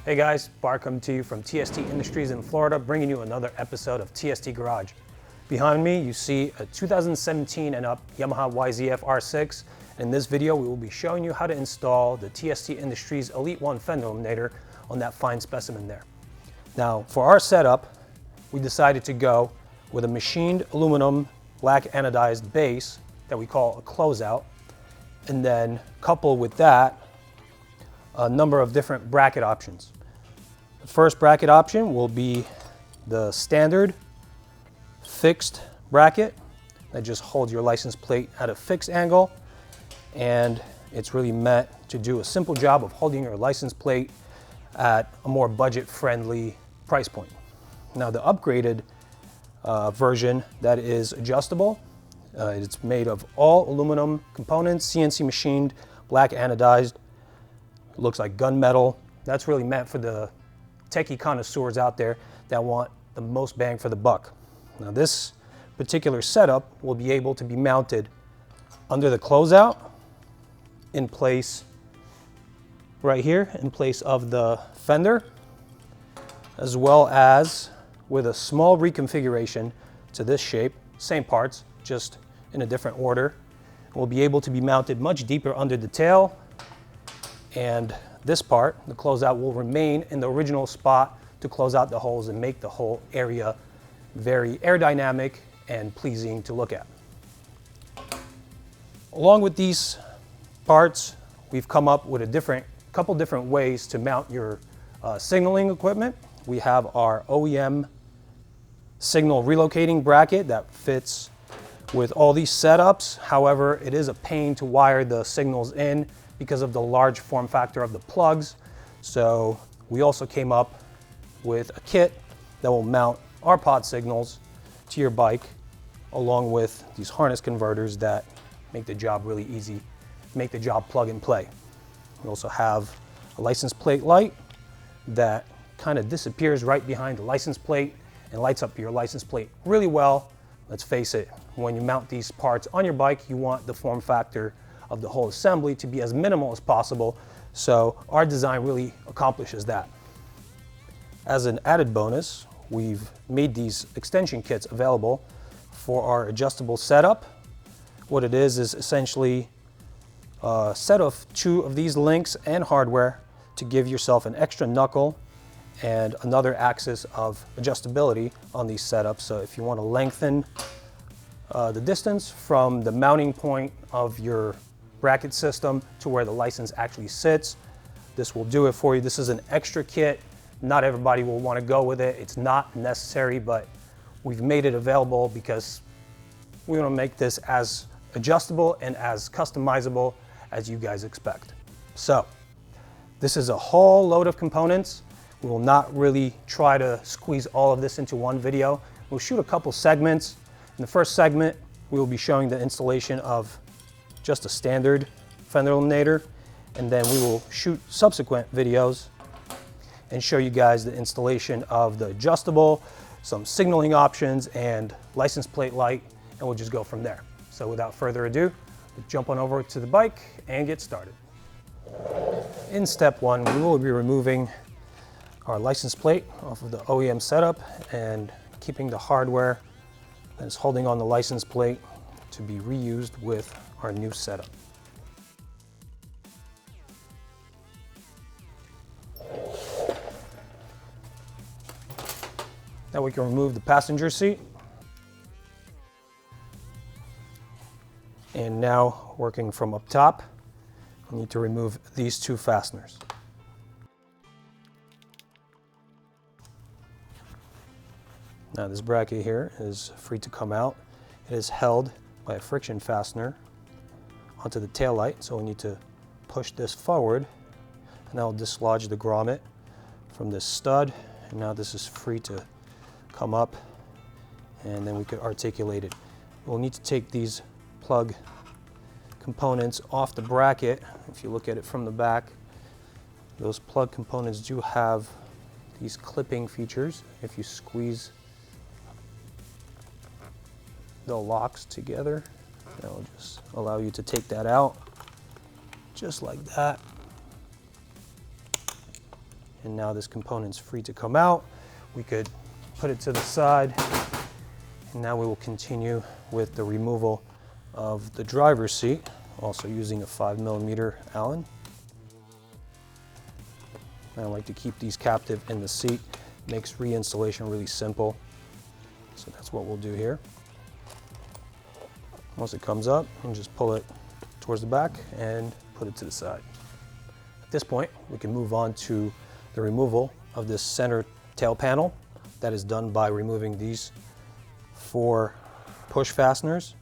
Hey guys, Bart coming to you from TST Industries in Florida, bringing you another episode of TST Garage. Behind me, you see a 2017 and up Yamaha YZF R6. In this video, we will be showing you how to install the TST Industries Elite-1 Fender Eliminator on that fine specimen there. Now, for our setup, we decided to go with a machined aluminum black anodized base that we call a closeout, and then couple with that a number of different bracket options. The first bracket option will be the standard fixed bracket that just holds your license plate at a fixed angle, and it's really meant to do a simple job of holding your license plate at a more budget-friendly price point. Now the upgraded version that is adjustable, it's made of all aluminum components, CNC machined, black anodized. It looks like gunmetal. That's really meant for the techie connoisseurs out there that want the most bang for the buck. Now this particular setup will be able to be mounted under the closeout in place right here in place of the fender, as well as with a small reconfiguration to this shape, same parts, just in a different order. Will be able to be mounted much deeper under the tail, and this part, the closeout, will remain in the original spot to close out the holes and make the whole area very aerodynamic and pleasing to look at. Along with these parts, we've come up with a couple different ways to mount your signaling equipment. We have our OEM signal relocating bracket that fits with all these setups. However, it is a pain to wire the signals in because of the large form factor of the plugs. So we also came up with a kit that will mount our pod signals to your bike, along with these harness converters that make the job really easy, make the job plug and play. We also have a license plate light that kind of disappears right behind the license plate and lights up your license plate really well. Let's face it, when you mount these parts on your bike, you want the form factor of the whole assembly to be as minimal as possible. So our design really accomplishes that. As an added bonus, we've made these extension kits available for our adjustable setup. What it is essentially a set of 2 of these links and hardware to give yourself an extra knuckle and another axis of adjustability on these setups. So if you want to lengthen the distance from the mounting point of your bracket system to where the license actually sits, this will do it for you. This is an extra kit. Not everybody will want to go with it. It's not necessary, but we've made it available because we want to make this as adjustable and as customizable as you guys expect. So this is a whole load of components. We will not really try to squeeze all of this into one video. We'll shoot a couple segments. In the first segment, we will be showing the installation of just a standard Fender Eliminator, and then we will shoot subsequent videos and show you guys the installation of the adjustable, some signaling options, and license plate light, and we'll just go from there. So without further ado, we'll jump on over to the bike and get started. In step 1, we will be removing our license plate off of the OEM setup and keeping the hardware that is holding on the license plate to be reused with our new setup. Now we can remove the passenger seat. And now, working from up top, we need to remove these 2 fasteners. Now this bracket here is free to come out. It is held by a friction fastener onto the tail light, so we need to push this forward, and that will dislodge the grommet from this stud. And now this is free to come up, and then we could articulate it. We'll need to take these plug components off the bracket. If you look at it from the back, those plug components do have these clipping features. If you squeeze the locks together, that will just allow you to take that out just like that. And now this component's free to come out. We could put it to the side. And now we will continue with the removal of the driver's seat, also using a 5mm Allen. I like to keep these captive in the seat. Makes reinstallation really simple. So that's what we'll do here. Once it comes up, and just pull it towards the back and put it to the side. At this point, we can move on to the removal of this center tail panel. That is done by removing these 4 push fasteners.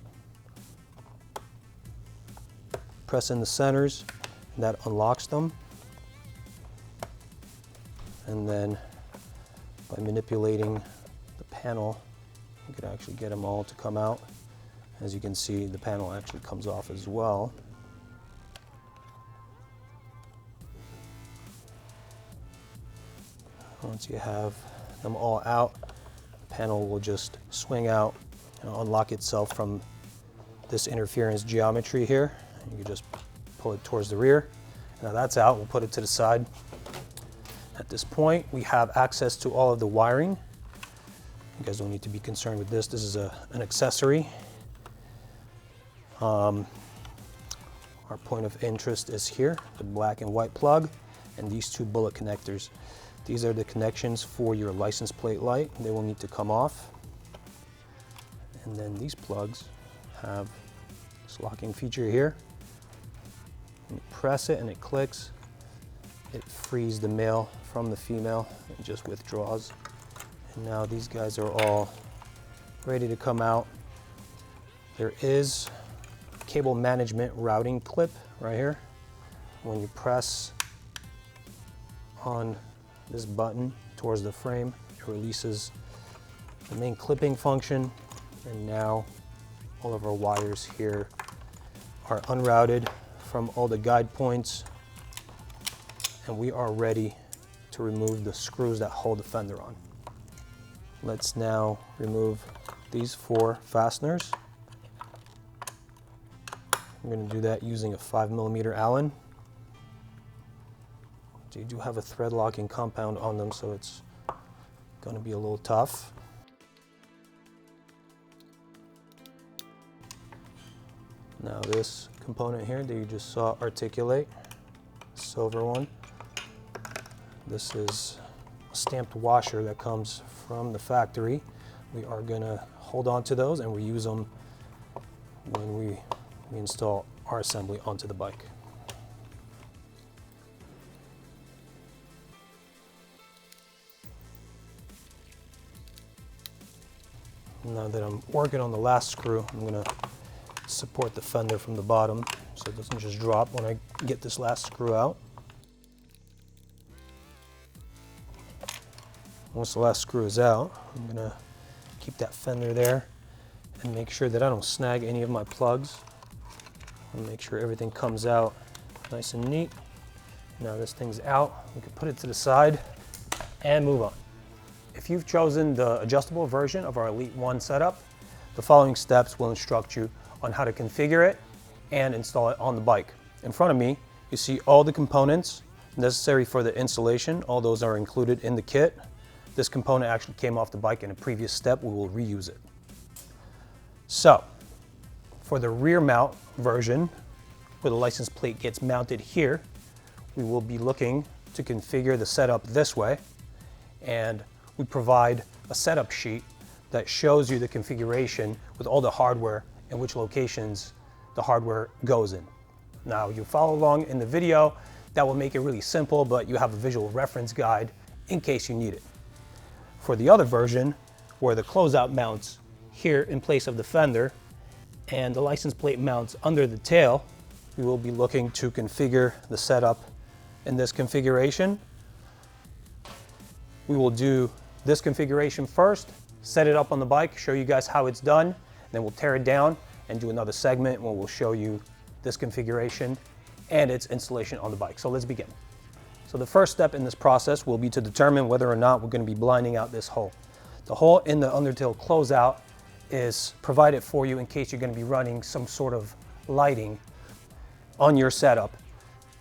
Press in the centers, and that unlocks them. And then by manipulating the panel, you can actually get them all to come out. As you can see, the panel actually comes off as well. Once you have them all out, the panel will just swing out and unlock itself from this interference geometry here. You can just pull it towards the rear. Now that's out, we'll put it to the side. At this point, we have access to all of the wiring. You guys don't need to be concerned with this. This is an accessory. Our point of interest is here, the black and white plug, and these 2 bullet connectors. These are the connections for your license plate light. They will need to come off. And then these plugs have this locking feature here. When you press it and it clicks, it frees the male from the female. It just withdraws. And now these guys are all ready to come out. There is a cable management routing clip right here. When you press on this button towards the frame, it releases the main clipping function, and now all of our wires here are unrouted from all the guide points, and we are ready to remove the screws that hold the fender on. Let's now remove these 4 fasteners. I'm going to do that using a 5mm Allen. They do have a thread locking compound on them, so it's going to be a little tough. Now this component here that you just saw articulate, silver one, this is a stamped washer that comes from the factory. We are going to hold on to those and reuse them when we install our assembly onto the bike. Now that I'm working on the last screw, I'm going to support the fender from the bottom so it doesn't just drop when I get this last screw out. Once the last screw is out, I'm going to keep that fender there and make sure that I don't snag any of my plugs. And make sure everything comes out nice and neat. Now this thing's out, we can put it to the side and move on. If you've chosen the adjustable version of our Elite-1 setup, the following steps will instruct you on how to configure it and install it on the bike. In front of me, you see all the components necessary for the installation. All those are included in the kit. This component actually came off the bike in a previous step. We will reuse it. So, for the rear mount version, where the license plate gets mounted here, we will be looking to configure the setup this way, and we provide a setup sheet that shows you the configuration with all the hardware and which locations the hardware goes in. Now, you follow along in the video, that will make it really simple, but you have a visual reference guide in case you need it. For the other version, where the closeout mounts here in place of the fender and the license plate mounts under the tail, we will be looking to configure the setup in this configuration. We will do this configuration first, set it up on the bike, show you guys how it's done, then we'll tear it down and do another segment where we'll show you this configuration and its installation on the bike. So let's begin. So the first step in this process will be to determine whether or not we're going to be blinding out this hole. The hole in the undertail closeout is provided for you in case you're going to be running some sort of lighting on your setup,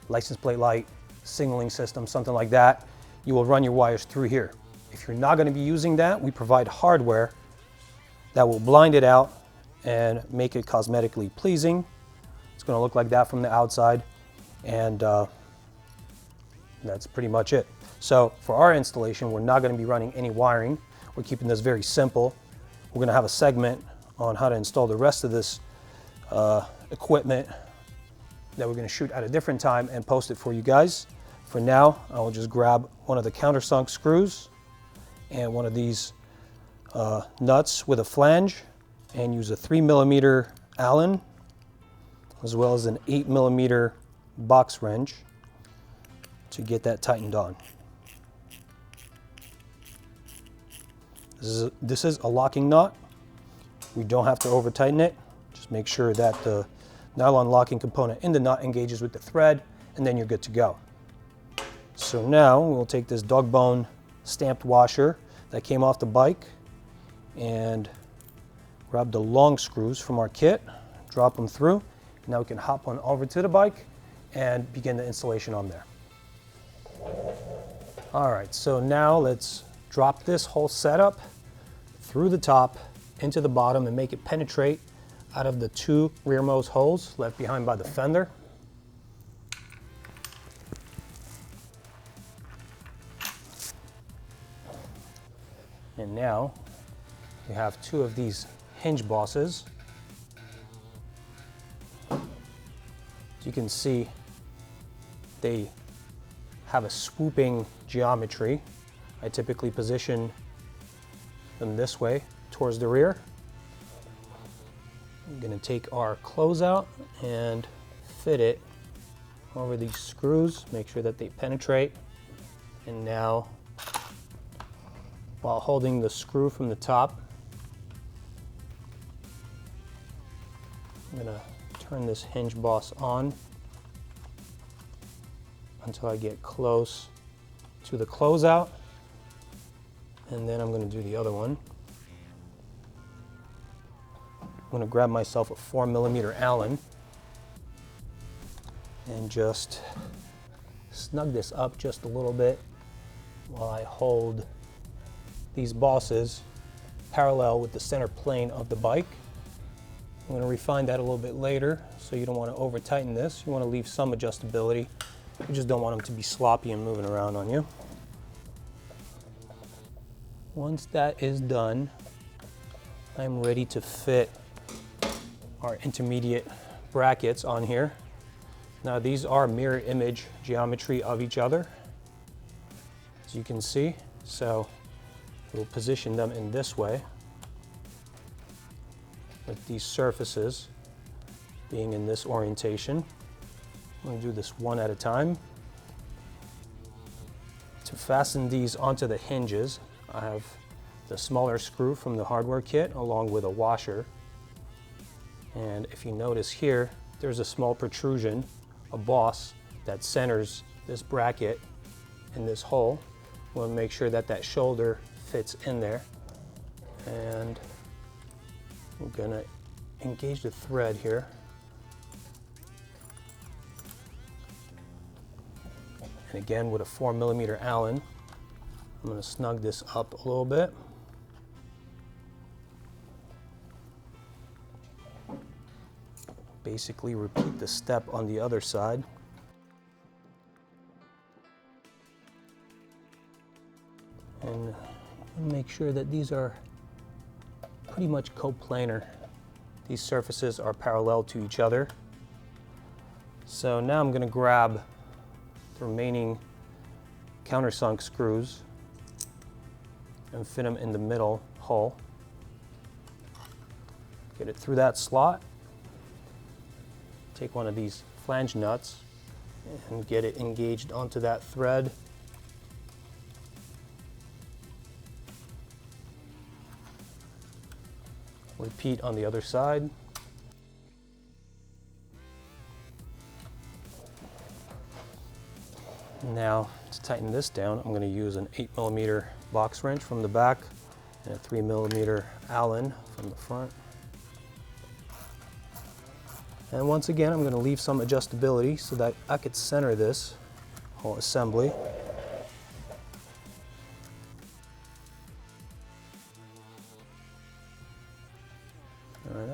license plate light, signaling system, something like that. you will run your wires through here. If you're not going to be using that, we provide hardware that will blind it out and make it cosmetically pleasing. It's going to look like that from the outside, and that's pretty much it. So for our installation, we're not going to be running any wiring. We're keeping this very simple. We're going to have a segment on how to install the rest of this equipment that we're going to shoot at a different time and post it for you guys. For now, I will just grab one of the countersunk screws and one of these nuts with a flange and use a 3mm Allen as well as an 8mm box wrench to get that tightened on. This is a locking knot. We don't have to over tighten it. Just make sure that the nylon locking component in the nut engages with the thread, and then you're good to go. So now we'll take this dog bone stamped washer that came off the bike and grab the long screws from our kit, drop them through. Now we can hop on over to the bike and begin the installation on there. All right, so now let's drop this whole setup through the top into the bottom and make it penetrate out of the two rearmost holes left behind by the fender. And now we have two of these hinge bosses. As you can see, they have a swooping geometry. I typically position them this way towards the rear. I'm going to take our closeout and fit it over these screws, make sure that they penetrate. And now, while holding the screw from the top, I'm going to turn this hinge boss on until I get close to the closeout, and then I'm going to do the other one. I'm going to grab myself a 4mm Allen and just snug this up just a little bit while I hold these bosses parallel with the center plane of the bike. I'm going to refine that a little bit later, so you don't want to over tighten this. You want to leave some adjustability. You just don't want them to be sloppy and moving around on you. Once that is done, I'm ready to fit our intermediate brackets on here. Now these are mirror image geometry of each other, as you can see. So we'll position them in this way, with these surfaces being in this orientation. I'm going to do this one at a time. To fasten these onto the hinges, I have the smaller screw from the hardware kit along with a washer. And if you notice here, there's a small protrusion, a boss that centers this bracket in this hole. We'll make sure that that shoulder fits in there. And we're gonna engage the thread here. And again, with a 4mm Allen, I'm gonna snug this up a little bit. Basically repeat the step on the other side. And make sure that these are pretty much coplanar. These surfaces are parallel to each other. So now I'm going to grab the remaining countersunk screws and fit them in the middle hole. Get it through that slot. Take one of these flange nuts and get it engaged onto that thread. Repeat on the other side. Now, to tighten this down, I'm going to use an 8mm box wrench from the back and a 3mm Allen from the front. And once again, I'm going to leave some adjustability so that I could center this whole assembly.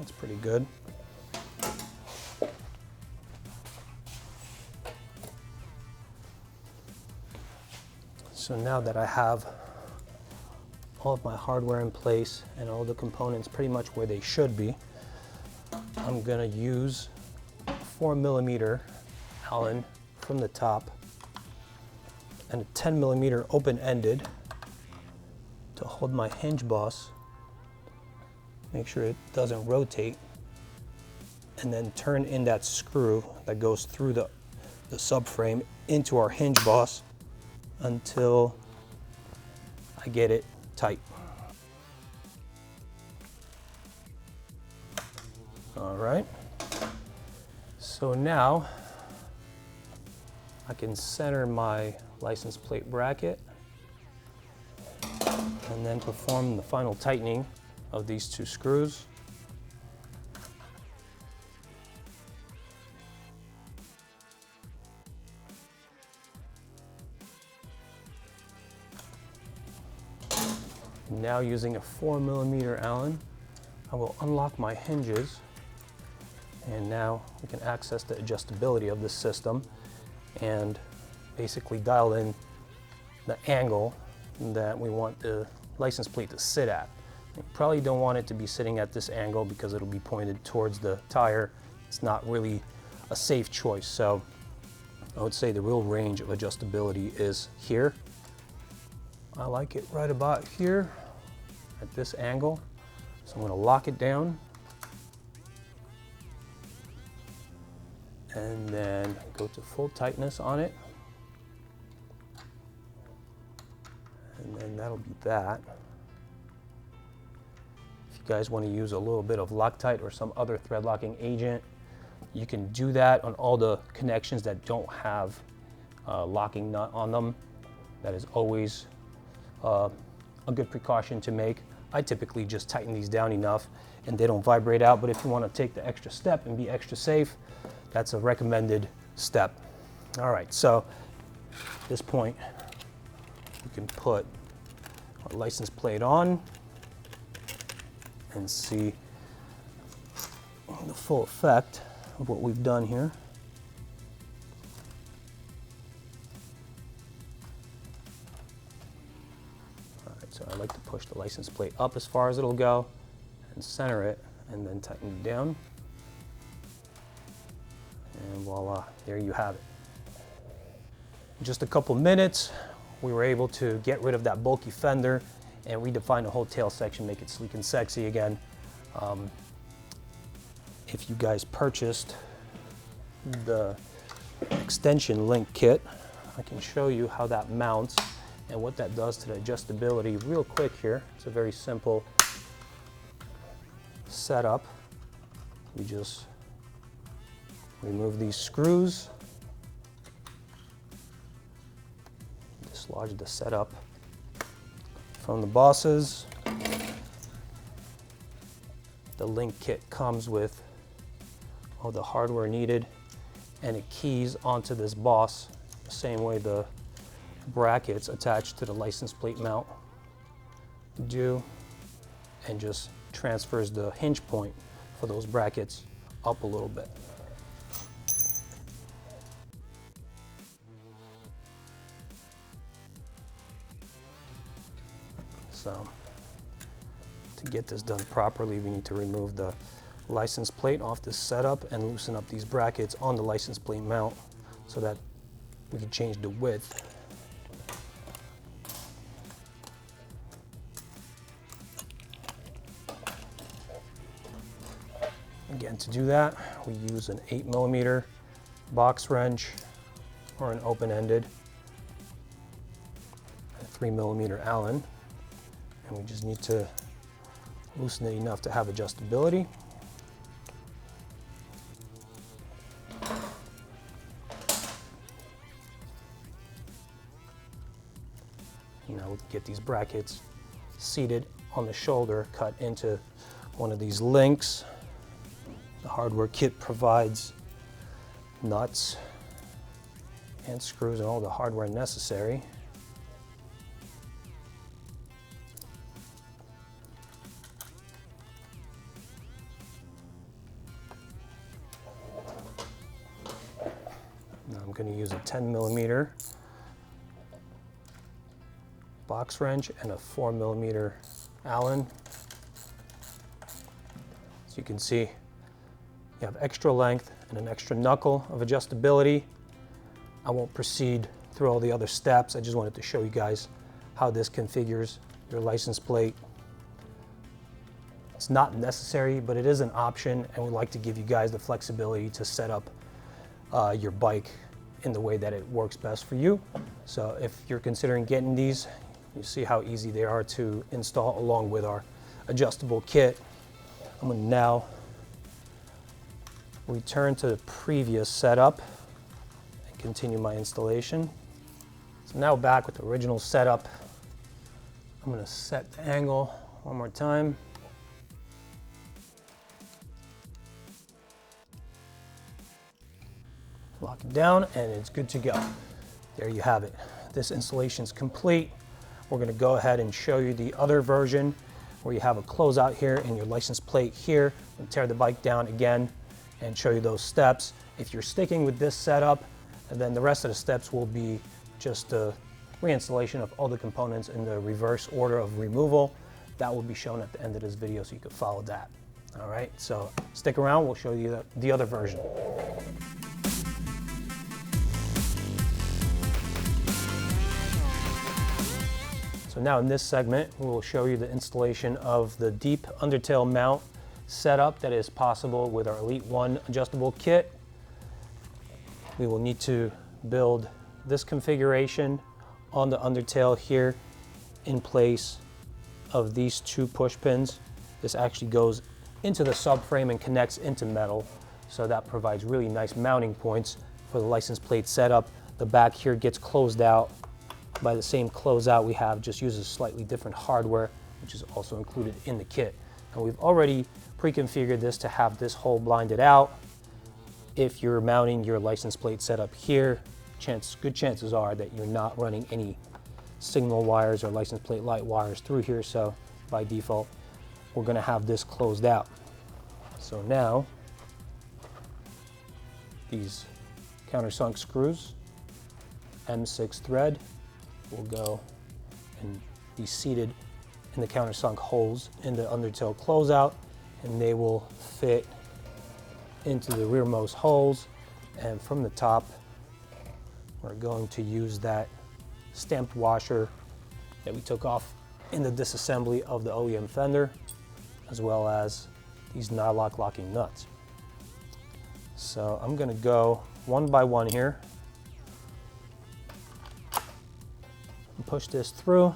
That's pretty good. So now that I have all of my hardware in place and all the components pretty much where they should be, I'm going to use 4mm Allen from the top and a 10mm open-ended to hold my hinge boss, make sure it doesn't rotate, and then turn in that screw that goes through the subframe into our hinge boss until I get it tight. All right, so now I can center my license plate bracket and then perform the final tightening of these two screws. Now using a 4mm Allen, I will unlock my hinges, and now we can access the adjustability of this system and basically dial in the angle that we want the license plate to sit at. You probably don't want it to be sitting at this angle because it'll be pointed towards the tire. It's not really a safe choice. So I would say the real range of adjustability is here. I like it right about here at this angle. So I'm going to lock it down and then go to full tightness on it. And then that'll be that. If you guys want to use a little bit of Loctite or some other thread locking agent, you can do that on all the connections that don't have a locking nut on them. That is always a good precaution to make. I typically just tighten these down enough and they don't vibrate out, but if you want to take the extra step and be extra safe, that's a recommended step. All right, so at this point, we can put our license plate on and see the full effect of what we've done here. All right, so I like to push the license plate up as far as it'll go and center it and then tighten it down. And voila, there you have it. In just a couple minutes, we were able to get rid of that bulky fender and redefine the whole tail section, make it sleek and sexy again. If you guys purchased the extension link kit, I can show you how that mounts and what that does to the adjustability real quick here. It's a very simple setup. We just remove these screws, dislodge the setup from the bosses. The link kit comes with all the hardware needed and it keys onto this boss the same way the brackets attached to the license plate mount do, and just transfers the hinge point for those brackets up a little bit. So to get this done properly, we need to remove the license plate off this setup and loosen up these brackets on the license plate mount so that we can change the width. Again, to do that, we use an 8mm box wrench or an open-ended, a 3mm Allen, and we just need to loosen it enough to have adjustability. Now we can get these brackets seated on the shoulder, cut into one of these links. The hardware kit provides nuts and screws and all the hardware necessary. use a 10mm box wrench and a 4mm Allen. As you can see, you have extra length and an extra knuckle of adjustability. I won't proceed through all the other steps. I just wanted to show you guys how this configures your license plate. It's not necessary, but it is an option, and we like to give you guys the flexibility to set up your bike in the way that it works best for you. So if you're considering getting these, you see how easy they are to install along with our adjustable kit. I'm going to now return to the previous setup and continue my installation. So now back with the original setup, I'm going to set the angle one more time. Lock it down and it's good to go. There you have it. This installation is complete. We're going to go ahead and show you the other version where you have a closeout here and your license plate here, and tear the bike down again and show you those steps. If you're sticking with this setup, and then the rest of the steps will be just a reinstallation of all the components in the reverse order of removal. That will be shown at the end of this video so you can follow that. All right, so stick around, we'll show you the other version. So now in this segment, we will show you the installation of the deep undertail mount setup that is possible with our Elite-1 adjustable kit. We will need to build this configuration on the undertail here in place of these two push pins. This actually goes into the subframe and connects into metal, so that provides really nice mounting points for the license plate setup. The back here gets closed out by the same closeout we have, just uses slightly different hardware, which is also included in the kit. And we've already pre-configured this to have this hole blinded out. If you're mounting your license plate setup here, good chances are that you're not running any signal wires or license plate light wires through here, so by default we're going to have this closed out. So now these countersunk screws, M6 thread, will go and be seated in the countersunk holes in the undertail closeout, and they will fit into the rearmost holes. And from the top, we're going to use that stamped washer that we took off in the disassembly of the OEM Fender, as well as these nylock locking nuts. So I'm going to go one by one here and push this through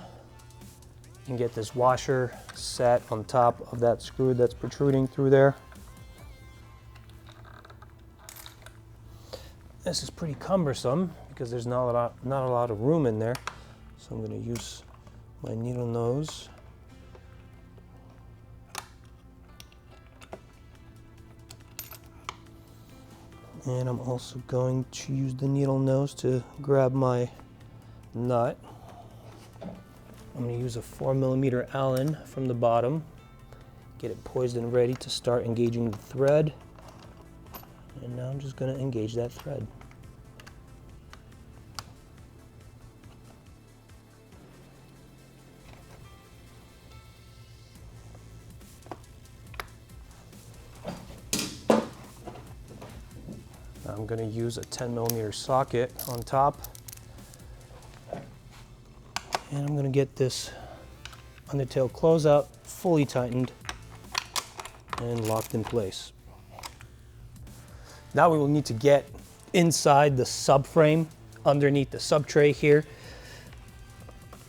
and get this washer set on top of that screw that's protruding through there. This is pretty cumbersome because there's not a lot of room in there. So I'm going to use my needle nose. And I'm also going to use the needle nose to grab my nut. I'm going to use a 4mm Allen from the bottom, get it poised and ready to start engaging the thread. And now I'm just going to engage that thread. Now I'm going to use a 10mm socket on top. And I'm going to get this undertail closeout fully tightened and locked in place. Now we will need to get inside the subframe, underneath the sub tray here.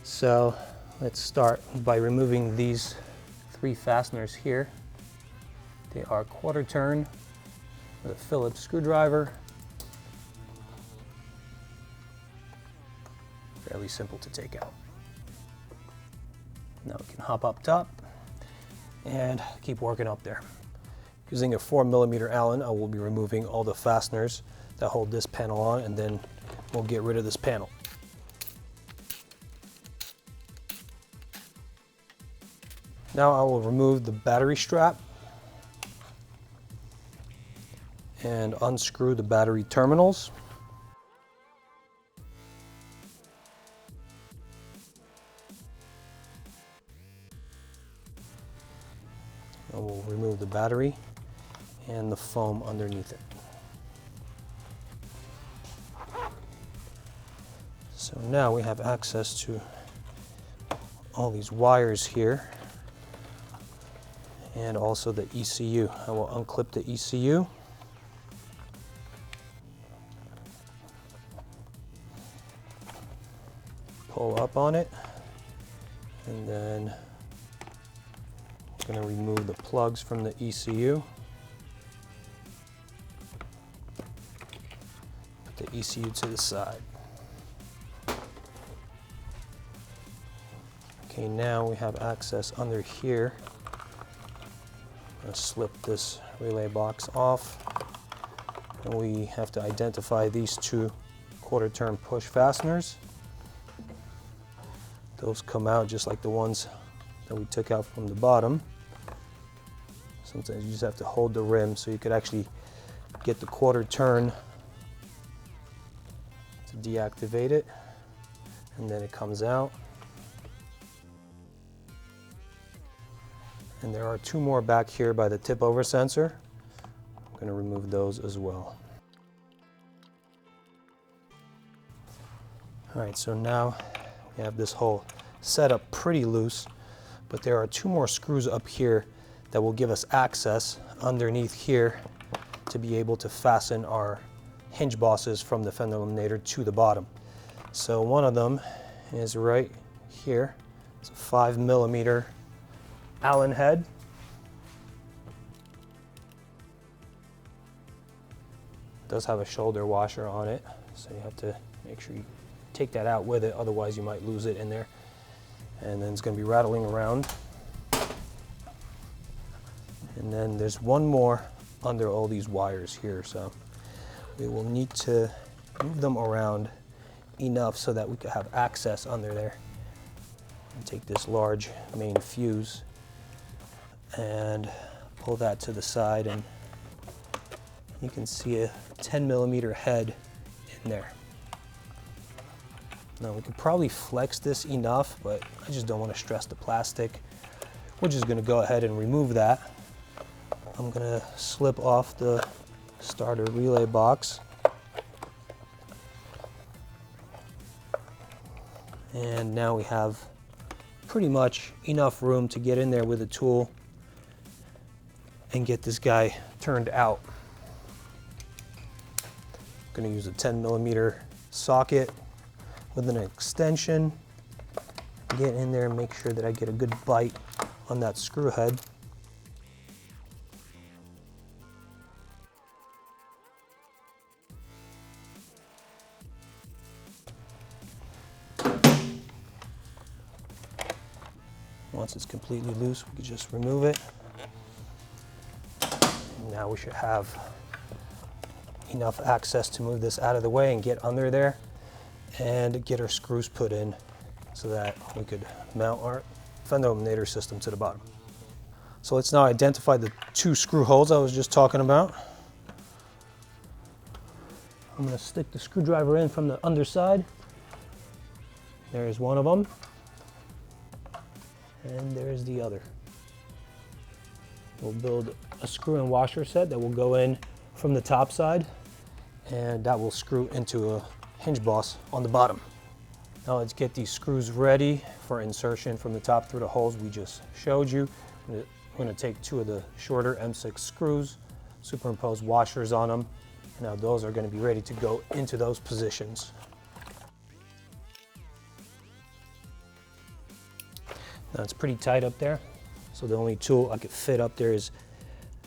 So let's start by removing these 3 fasteners here. They are 1/4 turn with a Phillips screwdriver. Fairly simple to take out. Now we can hop up top and keep working up there. Using a 4mm Allen, I will be removing all the fasteners that hold this panel on, and then we'll get rid of this panel. Now I will remove the battery strap and unscrew the battery terminals. And we'll remove the battery and the foam underneath it. So now we have access to all these wires here and also the ECU. I will unclip the ECU. Pull up on it, and then I'm going to remove the plugs from the ECU. Put the ECU to the side. Okay, now we have access under here. I'm going to slip this relay box off, and we have to identify these two quarter-turn push fasteners. Those come out just like the ones that we took out from the bottom. Sometimes you just have to hold the rim so you could actually get the quarter turn to deactivate it, and then it comes out. And there are two more back here by the tip over sensor. I'm going to remove those as well. All right, so now we have this whole setup pretty loose, but there are two more screws up here that will give us access underneath here to be able to fasten our hinge bosses from the Fender Eliminator to the bottom. So one of them is right here. It's a 5mm Allen head. It does have a shoulder washer on it, so you have to make sure you take that out with it, otherwise you might lose it in there. And then it's going to be rattling around. And then there's one more under all these wires here, so we will need to move them around enough so that we could have access under there. And take this large main fuse and pull that to the side, and you can see a 10mm head in there. Now we could probably flex this enough, but I just don't want to stress the plastic. We're just going to go ahead and remove that. I'm going to slip off the starter relay box. And now we have pretty much enough room to get in there with a tool and get this guy turned out. I'm going to use a 10mm socket with an extension. Get in there and make sure that I get a good bite on that screw head. Once it's completely loose, we can just remove it. Now we should have enough access to move this out of the way and get under there and get our screws put in so that we could mount our Fender Eliminator system to the bottom. So let's now identify the two screw holes I was just talking about. I'm going to stick the screwdriver in from the underside. There's one of them. And there's the other. We'll build a screw and washer set that will go in from the top side, and that will screw into a hinge boss on the bottom. Now let's get these screws ready for insertion from the top through the holes we just showed you. I'm going to take two of the shorter M6 screws, superimpose washers on them. Now those are going to be ready to go into those positions. Now it's pretty tight up there, so the only tool I could fit up there is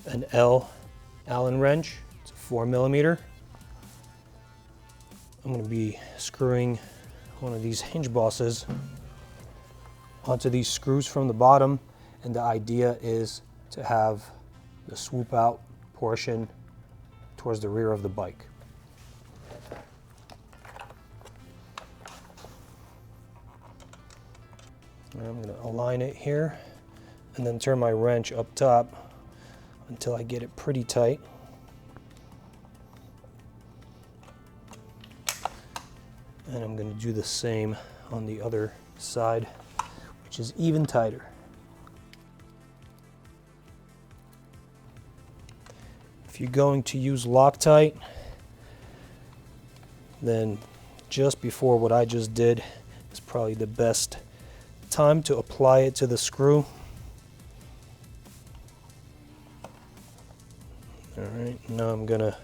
an Allen wrench. It's a 4mm. I'm going to be screwing one of these hinge bosses onto these screws from the bottom, and the idea is to have the swoop out portion towards the rear of the bike. And I'm going to align it here and then turn my wrench up top until I get it pretty tight. And I'm going to do the same on the other side, which is even tighter. if you're going to use Loctite, then just before what I just did is probably the best time to apply it to the screw. Alright, now I'm going to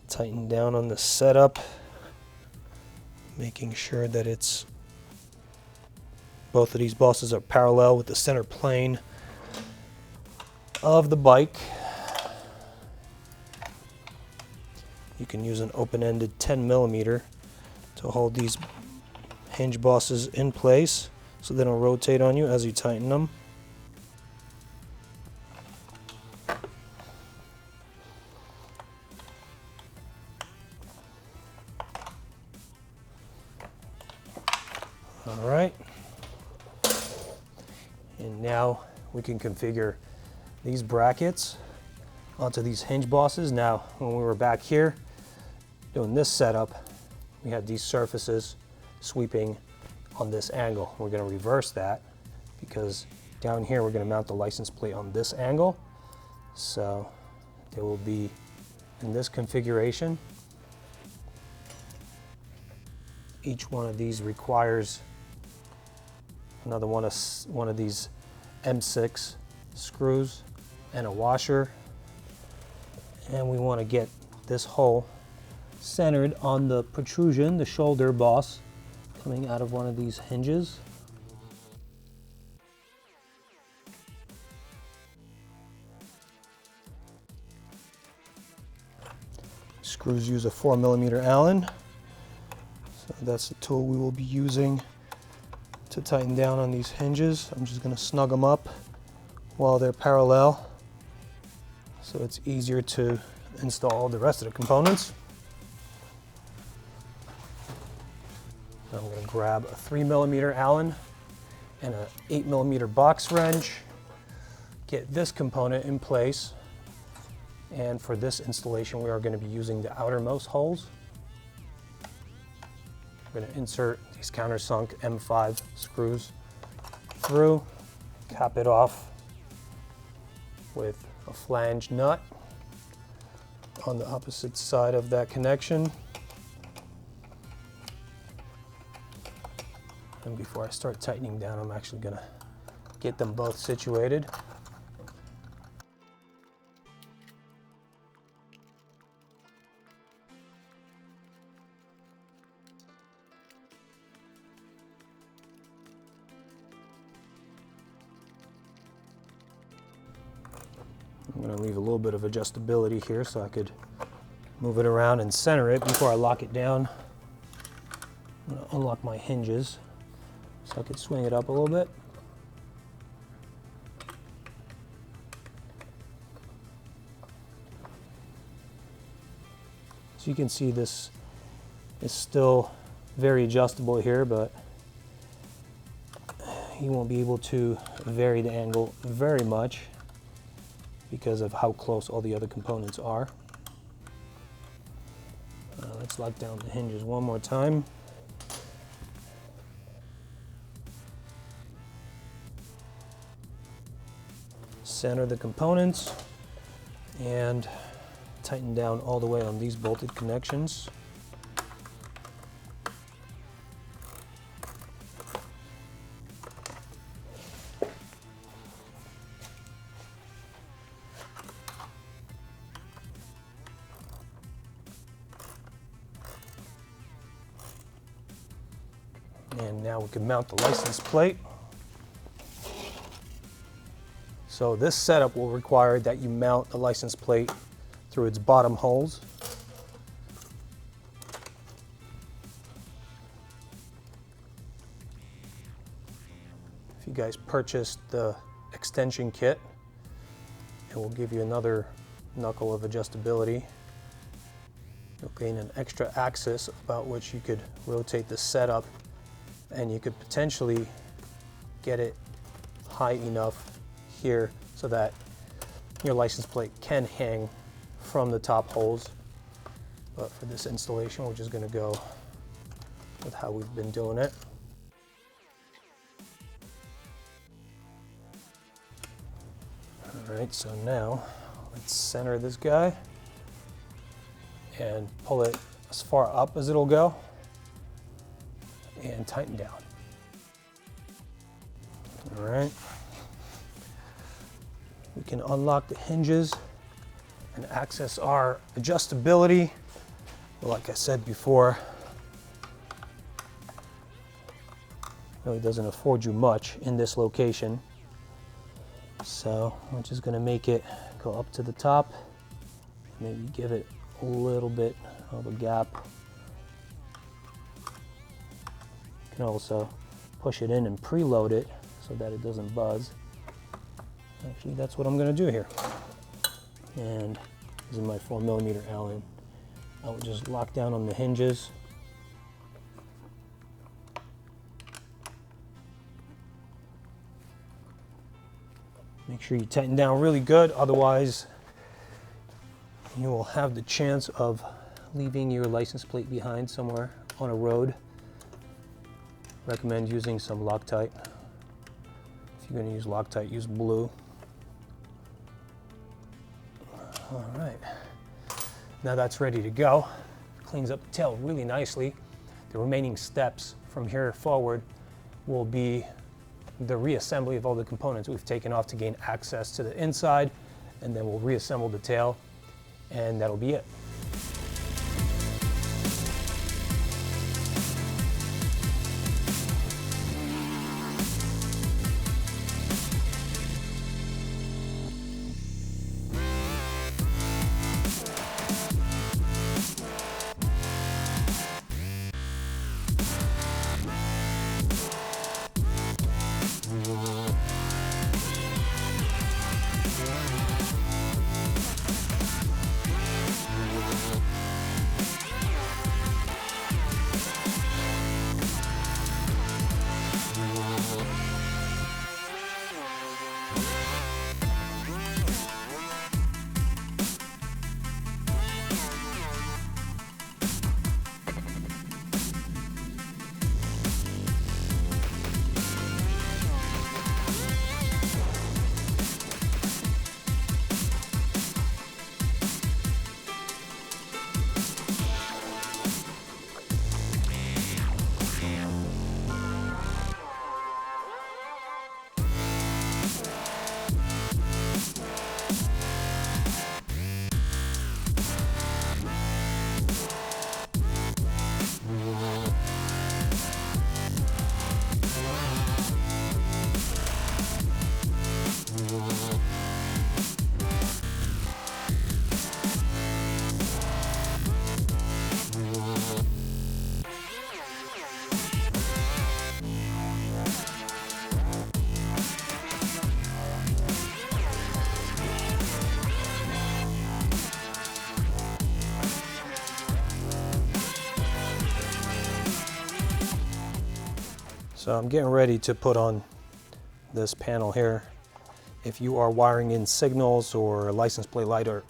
tighten down on the setup, making sure that it's both of these bosses are parallel with the center plane of the bike. You can use an open-ended 10mm to hold these hinge bosses in place so they don't rotate on you as you tighten them. All right, and now we can configure these brackets onto these hinge bosses. Now, when we were back here doing this setup, we had these surfaces sweeping on this angle. We're going to reverse that because down here we're going to mount the license plate on this angle. So they will be in this configuration. Each one of these requires another one of these M6 screws and a washer, and we want to get this hole centered on the protrusion, the shoulder boss coming out of one of these hinges. Screws use a 4mm Allen, so that's the tool we will be using to tighten down on these hinges. I'm just going to snug them up while they're parallel so it's easier to install the rest of the components. I'm going to grab a 3mm Allen and an 8mm box wrench, get this component in place, and for this installation we are going to be using the outermost holes. We're going to insert these countersunk M5 screws through, cap it off with a flange nut on the opposite side of that connection. And before I start tightening down, I'm actually going to get them both situated. I'm going to leave a little bit of adjustability here so I could move it around and center it before I lock it down. I'm going to unlock my hinges so I could swing it up a little bit. So you can see this is still very adjustable here, but you won't be able to vary the angle very much because of how close all the other components are. Let's lock down the hinges one more time. Center the components and tighten down all the way on these bolted connections. And now we can mount the license plate. So this setup will require that you mount the license plate through its bottom holes. If you guys purchased the extension kit, it will give you another knuckle of adjustability. You'll gain an extra axis about which you could rotate the setup, and you could potentially get it high enough here so that your license plate can hang from the top holes. But for this installation, we're just going to go with how we've been doing it. All right, so now Let's center this guy and pull it as far up as it'll go and tighten down. All right. We can unlock the hinges and access our adjustability. Like I said before, really doesn't afford you much in this location. So we're just gonna make it go up to the top, maybe give it a little bit of a gap. You can also push it in and preload it so that it doesn't buzz. Actually, that's what I'm gonna do here. And using my 4mm Allen, I will just lock down on the hinges. Make sure you tighten down really good, otherwise you will have the chance of leaving your license plate behind somewhere on a road. Recommend using some Loctite. If you're going to use Loctite, use blue. All right, now that's ready to go. Cleans up the tail really nicely. The remaining steps from here forward will be the reassembly of all the components we've taken off to gain access to the inside, and then we'll reassemble the tail, and that'll be it. So I'm getting ready to put on this panel here. If you are wiring in signals or a license plate light or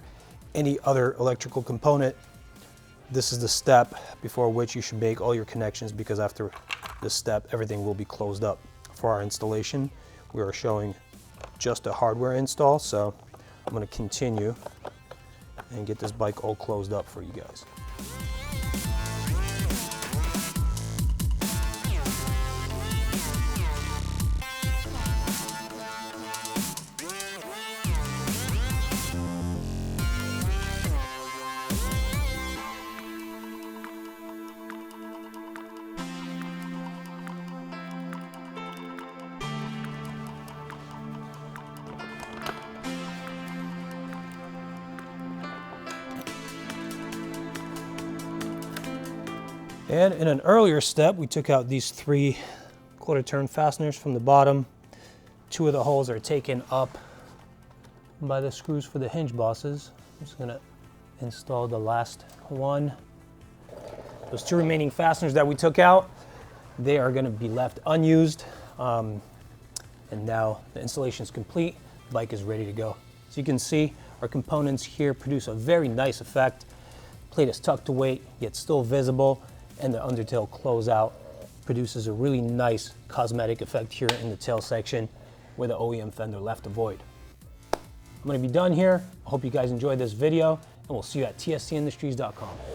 any other electrical component, this is the step before which you should make all your connections, because after this step, everything will be closed up. For our installation, we are showing just a hardware install, so I'm going to continue and get this bike all closed up for you guys. And in an earlier step, we took out these 3 quarter turn fasteners from the bottom. 2 of the holes are taken up by the screws for the hinge bosses. I'm just gonna install the last one. Those 2 remaining fasteners that we took out, they are gonna be left unused. And now the installation is complete, the bike is ready to go. So you can see our components here produce a very nice effect. Plate is tucked away, yet still visible, and the undertail closeout produces a really nice cosmetic effect here in the tail section where the OEM fender left a void. I'm going to be done here. I hope you guys enjoyed this video, and we'll see you at tstindustries.com.